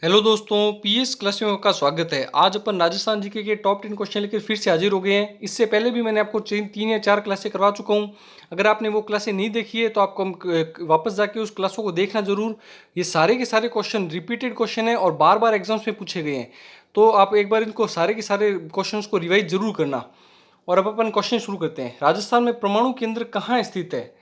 Hello दोस्तों, PS class में आपका स्वागत है। आज अपन राजस्थान जीके के टॉप 10 क्वेश्चन लेकर फिर से हाजिर हो गए हैं। इससे पहले भी मैंने आपको तीन या चार क्लासें करवा चुका हूं। अगर आपने वो क्लासें नहीं देखी है तो आपको वापस जाके उस क्लासों को देखना जरूर। ये सारे के सारे क्वेश्चन रिपीटेड क्वेश्चन है और बार बार एग्जाम्स में पूछे गए हैं, तो आप एक बार इनको सारे के सारे क्वेश्चन को रिवाइज जरूर करना। और अब अपन क्वेश्चन शुरू करते हैं। राजस्थान में परमाणु केंद्र कहाँ स्थित है?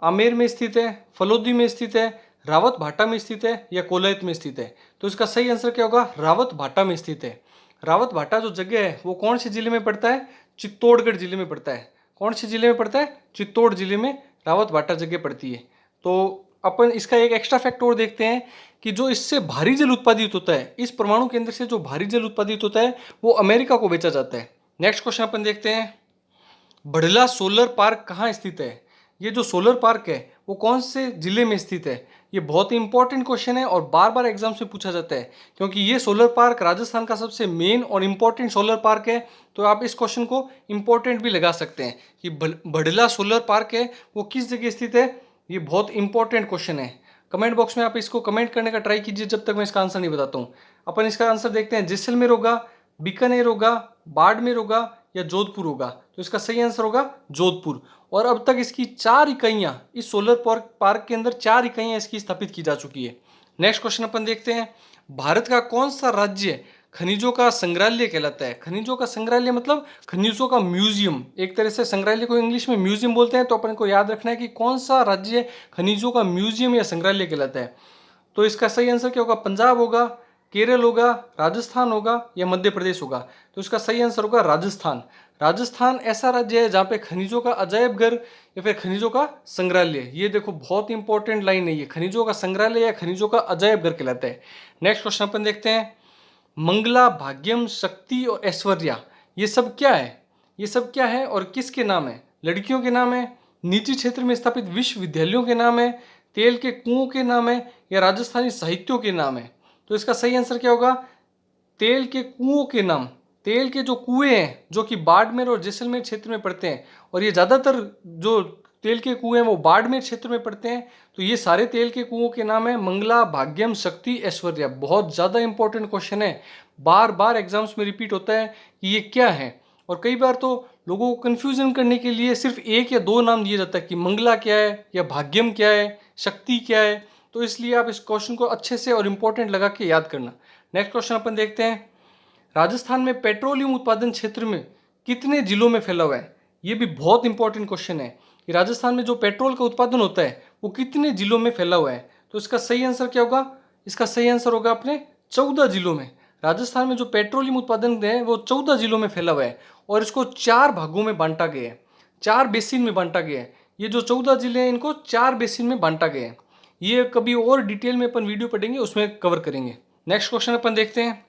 आमेर में स्थित है, फलोदी में स्थित है, रावत भाटा में स्थित है या कोलायत में स्थित है? तो इसका सही आंसर क्या होगा? रावत भाटा में स्थित है। रावत भाटा जो जगह है वो कौन से जिले में पड़ता है? चित्तौड़गढ़ जिले में पड़ता है। कौन से जिले में पड़ता है? चित्तौड़ जिले में रावत भाटा जगह पड़ती है। तो अपन इसका एक एक्स्ट्रा फैक्ट और देखते हैं कि जो इससे भारी जल उत्पादित होता है, इस परमाणु केंद्र से जो भारी जल उत्पादित होता है वो अमेरिका को बेचा जाता है। नेक्स्ट क्वेश्चन अपन देखते हैं। बड़ला सोलर पार्क कहाँ स्थित है? ये जो सोलर पार्क है वो कौन से जिले में स्थित है? ये बहुत ही इंपॉर्टेंट क्वेश्चन है और बार बार एग्जाम से पूछा जाता है, क्योंकि ये सोलर पार्क राजस्थान का सबसे मेन और इम्पोर्टेंट सोलर पार्क है। तो आप इस क्वेश्चन को इम्पोर्टेंट भी लगा सकते हैं कि बड़ला सोलर पार्क है वो किस जगह स्थित है। ये बहुत इंपॉर्टेंट क्वेश्चन है। कमेंट बॉक्स में आप इसको कमेंट करने का ट्राई कीजिए जब तक मैं इसका आंसर नहीं बताता हूँ। अपन इसका आंसर देखते हैं। जैसलमेर होगा, बीकानेर होगा, बाड़मेर होगा या जोधपुर होगा? तो इसका सही आंसर होगा जोधपुर। और अब तक इसकी 4 इकाइयां, इस सोलर पार्क के अंदर 4 इकाइयां इसकी स्थापित की जा चुकी है। नेक्स्ट क्वेश्चन अपन देखते हैं। भारत का कौन सा राज्य खनिजों का संग्रहालय कहलाता है? खनिजों का संग्रहालय मतलब खनिजों का म्यूजियम। एक तरह से संग्रहालय को इंग्लिश में म्यूजियम बोलते हैं। तो अपन को याद रखना है कि कौन सा राज्य खनिजों का म्यूजियम या संग्रहालय कहलाता है। तो इसका सही आंसर क्या होगा? पंजाब होगा, केरल होगा, राजस्थान होगा या मध्य प्रदेश होगा? तो इसका सही आंसर होगा राजस्थान। राजस्थान ऐसा राज्य है जहाँ पे खनिजों का अजायब घर या फिर खनिजों का संग्रहालय, ये देखो बहुत इंपॉर्टेंट लाइन है, ये खनिजों का संग्रहालय या खनिजों का अजायब घर कहलाता है। नेक्स्ट क्वेश्चन अपन देखते हैं। मंगला, भाग्यम, शक्ति और ऐश्वर्या, ये सब क्या है? ये सब क्या है और किसके नाम है? लड़कियों के नाम है, निजी क्षेत्र में स्थापित विश्वविद्यालयों के नाम है, तेल के कुओं के नाम है या राजस्थानी साहित्यों के नाम है? तो इसका सही आंसर क्या होगा? तेल के कुओं के नाम। तेल के जो कुएं हैं जो कि बाड़मेर और जैसलमेर क्षेत्र में पड़ते हैं, और ये ज़्यादातर जो तेल के कुएं हैं वो बाड़मेर क्षेत्र में पड़ते हैं। तो ये सारे तेल के कुओं के नाम है मंगला, भाग्यम, शक्ति, ऐश्वर्या। बहुत ज़्यादा इंपॉर्टेंट क्वेश्चन है, बार बार एग्जाम्स में रिपीट होता है कि ये क्या है। और कई बार तो लोगों को कन्फ्यूजन करने के लिए सिर्फ एक या दो नाम दिया जाता है कि मंगला क्या है या भाग्यम क्या है, शक्ति क्या है। तो इसलिए आप इस क्वेश्चन को अच्छे से और इम्पोर्टेंट लगा के याद करना। नेक्स्ट क्वेश्चन अपन देखते हैं। राजस्थान में पेट्रोलियम उत्पादन क्षेत्र में कितने जिलों में फैला हुआ है? ये भी बहुत इंपॉर्टेंट क्वेश्चन है कि राजस्थान में जो पेट्रोल का उत्पादन होता है वो कितने जिलों में फैला हुआ है? तो इसका सही आंसर क्या होगा? इसका सही आंसर होगा अपने 14 जिलों में। राजस्थान में जो पेट्रोलियम उत्पादन है वो 14 जिलों में फैला हुआ है और इसको 4 भागों में बांटा गया है, 4 बेसिन में बांटा गया है। ये जो 14 जिले हैं इनको 4 बेसिन में बांटा गया है। ये कभी और डिटेल में अपन वीडियो पढ़ेंगे, उसमें कवर करेंगे। नेक्स्ट क्वेश्चन अपन देखते हैं।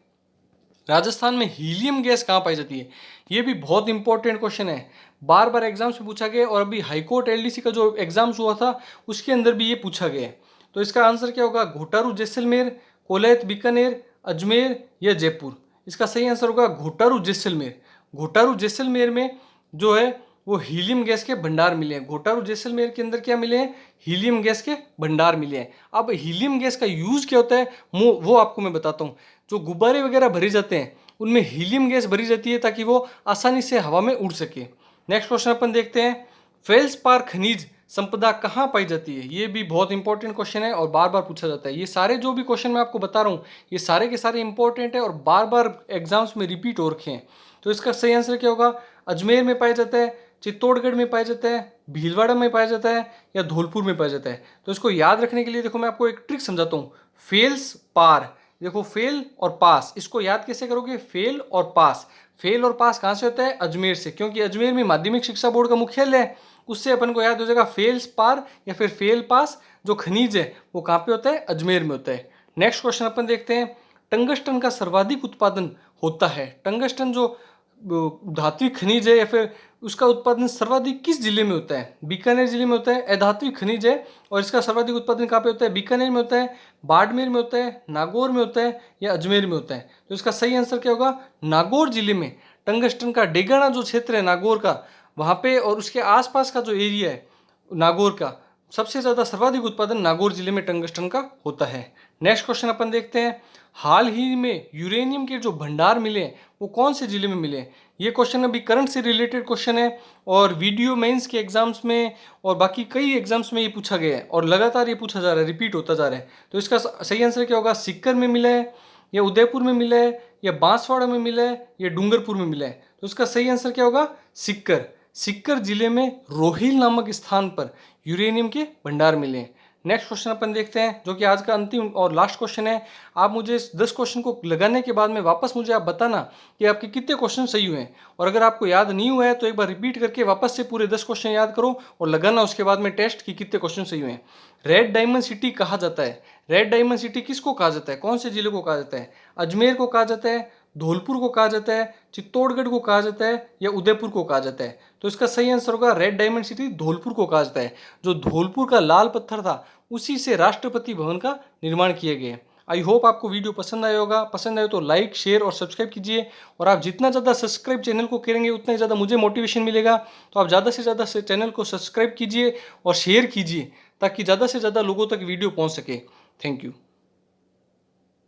राजस्थान में हीलियम गैस कहाँ पाई जाती है? ये भी बहुत इंपॉर्टेंट क्वेश्चन है, बार बार एग्जाम्स में पूछा गया और अभी हाईकोर्ट एलडीसी का जो एग्जाम्स हुआ था उसके अंदर भी ये पूछा गया है। तो इसका आंसर क्या होगा? घोटारू जैसलमेर, कोलायत बीकानेर, अजमेर या जयपुर? इसका सही आंसर होगा घोटारू जैसलमेर। घोटारू जैसलमेर में जो है वो हीलियम गैस के भंडार मिले हैं। घोटारू जैसलमेर के अंदर क्या मिले हैं? हीलियम गैस के भंडार मिले हैं। अब हीलियम गैस का यूज क्या होता है वो आपको मैं बताता हूँ। जो गुब्बारे वगैरह भरे जाते हैं उनमें हीलियम गैस भरी जाती है ताकि वो आसानी से हवा में उड़ सके। नेक्स्ट क्वेश्चन अपन देखते हैं। फेल्सपार खनिज संपदा कहाँ पाई जाती है? ये भी बहुत इंपॉर्टेंट क्वेश्चन है और बार बार पूछा जाता है। ये सारे जो भी क्वेश्चन मैं आपको बता रहा हूँ ये सारे के सारे इंपॉर्टेंट है और बार बार एग्जाम्स में रिपीट हो रखे हैं। तो इसका सही आंसर क्या होगा? अजमेर में पाया जाता है, चित्तौड़गढ़ में पाया जाता है, भीलवाड़ा में पाया जाता है या धौलपुर में पाया जाता है? तो इसको याद रखने के लिए देखो मैं आपको एक ट्रिक समझाता हूँ। फेल्स पार, देखो फेल और पास, इसको याद कैसे करोगे? फेल और पास। फेल और पास कहाँ से होता है? अजमेर से, क्योंकि अजमेर में माध्यमिक शिक्षा बोर्ड का मुख्यालय है। उससे अपन को याद हो जाएगा फेल्स पार या फिर फेल पास जो खनिज है वो कहाँ पे होता है? अजमेर में होता है। नेक्स्ट क्वेश्चन अपन देखते हैं। टंगस्टन का सर्वाधिक उत्पादन होता है, टंगस्टन जो धात्विक खनिज है या फिर उसका उत्पादन सर्वाधिक किस जिले में होता है? बीकानेर जिले में होता है। अधात्विक खनिज है और इसका सर्वाधिक उत्पादन कहाँ पे होता है? बीकानेर में होता है, बाड़मेर में होता है, नागौर में होता है या अजमेर में होता है? तो इसका सही आंसर क्या होगा? नागौर जिले में टंगस्टन का डेगाना जो क्षेत्र है नागौर का, वहाँ पे और उसके आसपास का जो एरिया है नागौर का, सबसे ज़्यादा सर्वाधिक उत्पादन नागौर जिले में टंगस्टन का होता है। नेक्स्ट क्वेश्चन अपन देखते हैं। हाल ही में यूरेनियम के जो भंडार मिले हैं वो कौन से जिले में मिले हैं? ये क्वेश्चन अभी करंट से रिलेटेड क्वेश्चन है और वीडियो मेंस के एग्जाम्स में और बाकी कई एग्जाम्स में ये पूछा गया है और लगातार ये पूछा जा रहा है, रिपीट होता जा रहा है। तो इसका सही आंसर क्या होगा? सीकर में मिला है, या उदयपुर में मिला है, या बांसवाड़ा में मिला है, या डूंगरपुर में मिला है? तो इसका सही आंसर क्या होगा? सीकर। सीकर जिले में रोहिल नामक स्थान पर यूरेनियम के भंडार मिले हैं। नेक्स्ट क्वेश्चन अपन देखते हैं जो कि आज का अंतिम और लास्ट क्वेश्चन है। आप मुझे इस 10 क्वेश्चन को लगाने के बाद में वापस मुझे आप बताना कि आपके कितने क्वेश्चन सही हुए हैं, और अगर आपको याद नहीं हुआ है तो एक बार रिपीट करके वापस से पूरे 10 क्वेश्चन याद करो और लगाना उसके बाद में टेस्ट कि कितने क्वेश्चन सही हुए हैं। रेड डायमंड सिटी कहा जाता है, रेड डायमंड सिटी किसको कहा जाता है? कौन से जिले को कहा जाता है? अजमेर को कहा जाता है, धौलपुर को कहा जाता है, चित्तौड़गढ़ को कहा जाता है, या उदयपुर को कहा जाता है? तो इसका सही आंसर होगा रेड डायमंड सिटी धौलपुर को कहा जाता है। जो धौलपुर का लाल पत्थर था उसी से राष्ट्रपति भवन का निर्माण किया गया है। आई होप आपको वीडियो पसंद आया होगा। पसंद आए तो लाइक, शेयर और सब्सक्राइब कीजिए, और आप जितना ज़्यादा सब्सक्राइब चैनल को करेंगे उतना ही ज़्यादा मुझे मोटिवेशन मिलेगा। तो आप ज़्यादा से ज़्यादा चैनल को सब्सक्राइब कीजिए और शेयर कीजिए ताकि ज़्यादा से ज़्यादा लोगों तक वीडियो पहुंच सके। Thank you.